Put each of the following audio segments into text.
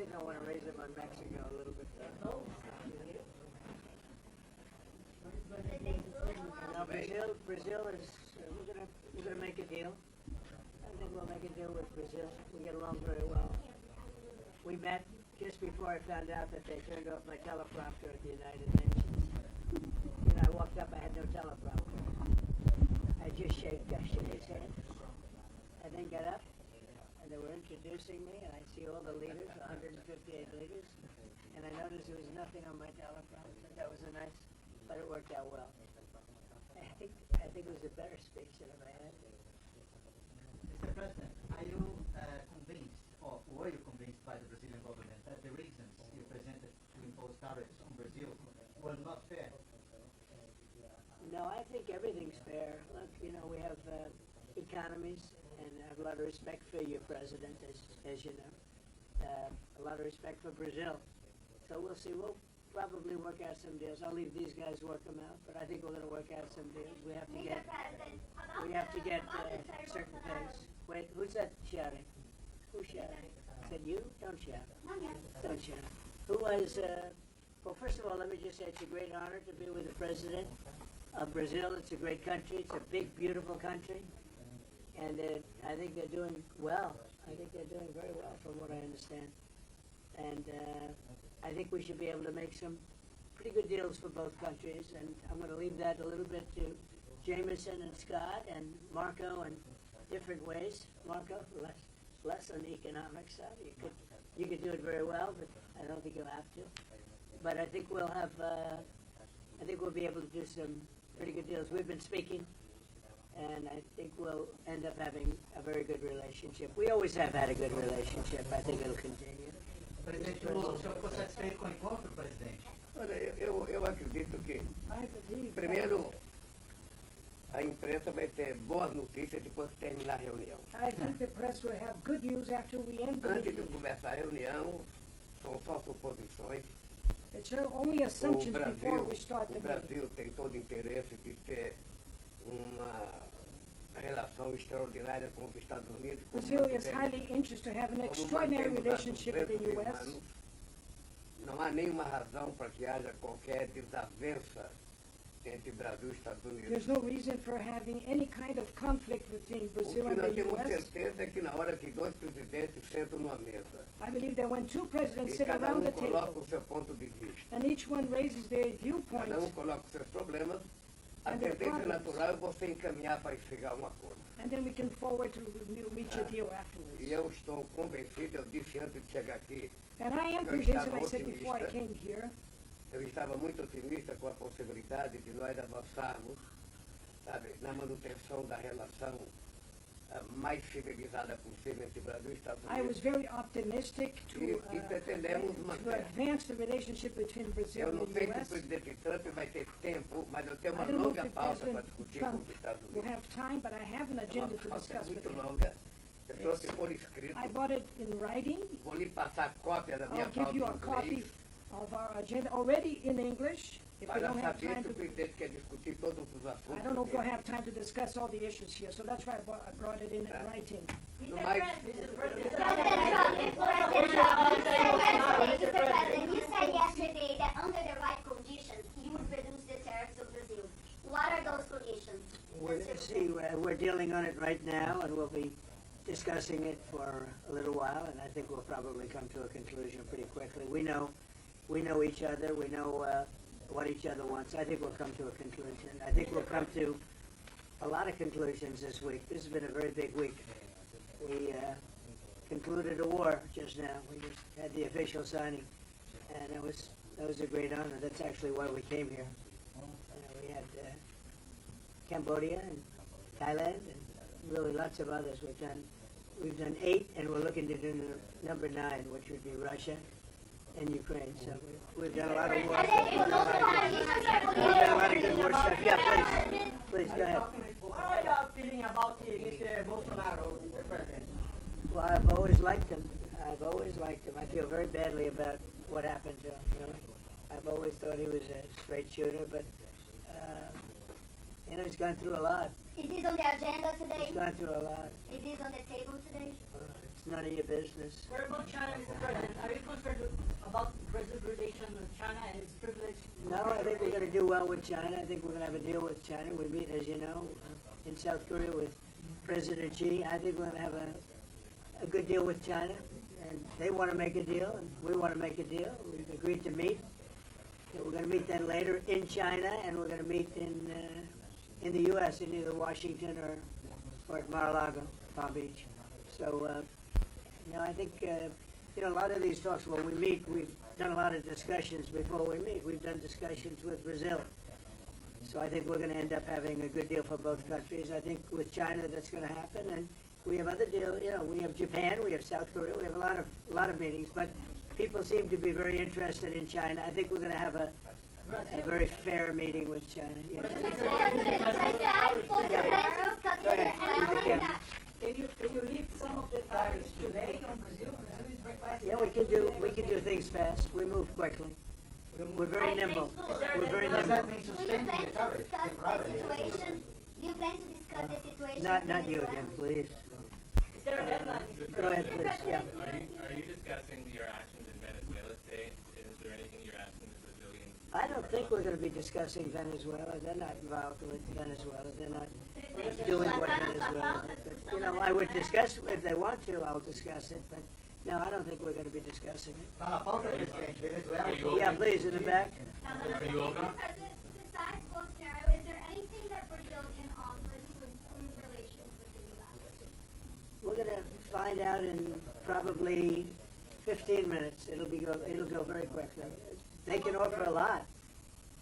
think I want to raise them on Mexico a little bit. Now Brazil is, we're gonna make a deal. I think we'll make a deal with Brazil. We get along very well. We met just before I found out that they turned off my teleprompter at the United Nations. You know, I walked up, I had no teleprompter. I just shook his hand. I then got up, and they were introducing me, and I see all the leaders, 158 leaders, and I noticed there was nothing on my teleprompter. That was but it worked out well. I think it was a better speech than I had. Mr. President, are you convinced, or were you convinced by the Brazilian government that the reasons you presented to impose tariffs on Brazil were not fair? No, I think everything's fair. Look, you know, we have economies, and I have a lot of respect for your president, as you know. A lot of respect for Brazil. So we'll see. We'll probably work out some deals. I'll leave these guys work them out, but I think we're going to work out some deals. We have to get certain things. Wait, who's that shouting? Who's shouting? Is that you? Don't shout. Don't shout. Who was? Well, first of all, let me just say it's a great honor to be with the president of Brazil. It's a great country. It's a big, beautiful country, and I think they're doing well. I think they're doing very well, from what I understand. And I think we should be able to make some pretty good deals for both countries, and I'm going to leave that a little bit to Jameson and Scott and Marco in different ways. Marco, less on the economic side. You could do it very well, but I don't think you'll have to. But I think we'll have. I think we'll be able to do some pretty good deals. We've been speaking, and I think we'll end up having a very good relationship. We always have had a good relationship. I think it'll continue. Presidente Lula, o senhor ficou satisfeito com o encontro, presidente? Olha, eu acredito que, primeiro, a imprensa vai ter boas notícias depois que terminar a reunião. I think the press will have good news after we end the Antes de meeting. começar a reunião, são só suposições. It's only assumptions before we start the O meeting. Brasil tem todo interesse de ter uma relação extraordinária com os Estados Unidos. Brazil is highly interested to have an extraordinary relationship with the U.S. Não há nenhuma razão para que haja qualquer desavença entre Brasil e Estados Unidos. There's no reason for having any kind of conflict between O Brazil que and nós the temos U.S. certeza é que na hora que dois presidentes sentam numa mesa I believe that when two presidents e sit cada around the coloca table o seu ponto de vista, and each one raises their viewpoint, cada coloca os seus problemas, a And the tendência problems. natural é você encaminhar para chegar a um acordo. and then we can forward to reach a deal afterwards. E eu estou convencido, eu disse antes de chegar aqui, And I am Eu convinced, estava and I said before I otimista. came here, eu estava muito otimista com a possibilidade de nós avançarmos, sabe, na manutenção da relação mais civilizada possível entre Brasil e Estados I was Unidos. very optimistic E pretendemos to manter. advance the relationship between Brazil Eu não and sei the se o U.S. presidente Trump vai ter tempo, mas eu tenho uma I don't know if longa the pauta para President discutir Trump com os Estados will Unidos. have time, but I have an É agenda uma to pauta discuss with muito him. longa. Eu trouxe por escrito. I bought it in writing. Vou lhe passar cópia da minha I'll give pauta you em a copy inglês, of our agenda already in English. If we para don't have saber time se o to, presidente quer discutir todos os I assuntos. don't know if we'll dele. have time to discuss all the issues here, so that's why I brought it in writing. No mais, Mr. President, you said yesterday that under the right conditions, you would reduce the tariffs of Brazil. What are those conditions? We're dealing on it right now, and we'll be discussing it for a little while, and I think we'll probably come to a conclusion pretty quickly. We know each other. We know what each other wants. I think we'll come to a conclusion. I think we'll come to a lot of conclusions this week. This has been a very big week. We concluded a war just now. We just had the official signing, and that was a great honor. That's actually why we came here. We had Cambodia and Thailand and really lots of others. We've done 8, and we're looking to do number 9, which would be Russia and Ukraine. So we've done a lot of work. We've done a lot of good work. Yeah, please go ahead. How are you feeling about Mr. Bolsonaro, Mr. President? Well, I've always liked him. I feel very badly about what happened to him, really. I've always thought he was a straight shooter, but, he's gone through a lot. Is this on the agenda today? He's gone through a lot. Is this on the table today? It's none of your business. What about China, Mr. President? Are you concerned about Brazil's relation with China and its privilege? No, I think we're going to do well with China. I think we're going to have a deal with China. We meet, as you know, in South Korea with President Xi. I think we're going to have a good deal with China. And they want to make a deal, and we want to make a deal. We've agreed to meet. And we're going to meet then later in China, and we're going to meet in the U.S., in either Washington or at Mar-a-Lago, Palm Beach. So, I think, a lot of these talks, when we meet, we've done a lot of discussions before we meet. We've done discussions with Brazil. So I think we're going to end up having a good deal for both countries. I think with China that's going to happen, and we have other deals. We have Japan, we have South Korea, we have a lot of meetings. But people seem to be very interested in China. I think we're going to have a very fair meeting with China. Yeah. Go ahead. Can you lift some of the tariffs today on Brazil? Brazil is requesting. Yeah, we can do things fast. We move quickly. We're very nimble. We're very nimble. That means suspending the tariffs temporarily. Do you plan to discuss the situation? Not you again, please. Is there a deadline? Go ahead, please. Yeah. Are you discussing your actions in Venezuela today? Is there anything you're asking the Brazilians? I don't think we're going to be discussing Venezuela. They're not involved with Venezuela. They're not doing what Venezuela did. But, I would discuss, if they want to, I'll discuss it. But no, I don't think we're going to be discussing it. Yeah, please, in the back. Are you open? Besides Bolsonaro, is there anything that Brazil can offer to improve relations with the U.S.? We're going to find out in probably 15 minutes. It'll go very quickly. They can offer a lot,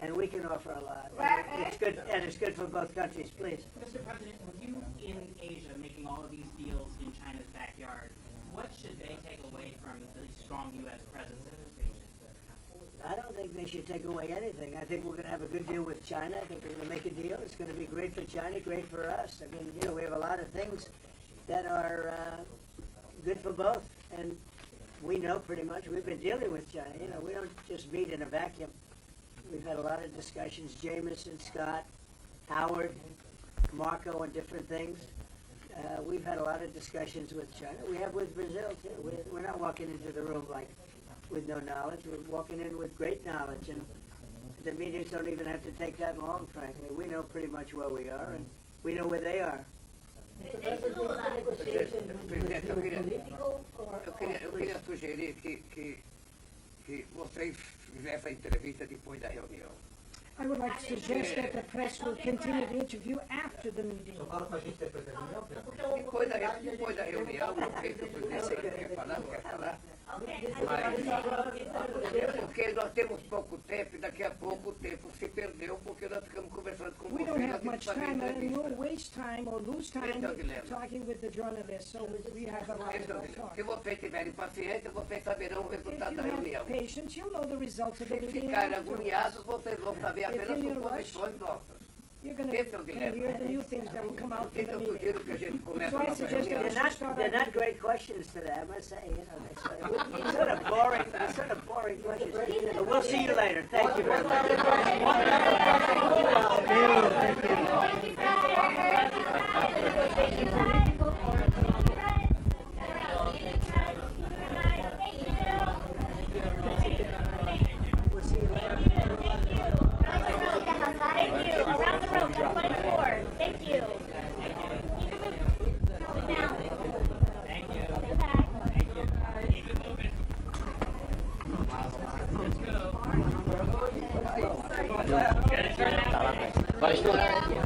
and we can offer a lot. And it's good for both countries. Please. Mr. President, with you in Asia making all of these deals in China's backyard, what should they take away from the strong U.S. presence in this region? I don't think they should take away anything. I think we're going to have a good deal with China. I think we're going to make a deal. It's going to be great for China, great for us. I mean, we have a lot of things that are good for both. And we know pretty much, we've been dealing with China. We don't just meet in a vacuum. We've had a lot of discussions, Jameson, Scott, Howard, Marco, on different things. We've had a lot of discussions with China. We have with Brazil, too. We're not walking into the room with no knowledge. We're walking in with great knowledge. And the meetings don't even have to take that long, frankly. We know pretty much where we are, and we know where they are. Eu queria sugerir que vocês fizessem a entrevista depois da reunião. I would like to suggest that the press will continue the interview after the meeting. Depois da reunião, o que o presidente quer falar. Porque nós temos pouco tempo e daqui a pouco o tempo se perdeu porque nós ficamos conversando com We don't have much vocês. time, and we'll waste time or lose time talking with the journalists, so we have a lot of talk. Se vocês tiverem paciência, vocês saberão o If resultado you da reunião. have patience, you'll know the results of the Se meeting. ficarem agoniados, vocês vão saber apenas If you're in a suposições nossas. You're going to hear the new things that will come out in the Eu meeting. sugiro que a gente comece So I a nossa suggest reunião. that They're not great questions today, I must say. They're sort of boring questions. But we'll see you later. Thank you very much. We'll see you later. Thank you. Around the room, 24. Thank you. Vai estourar.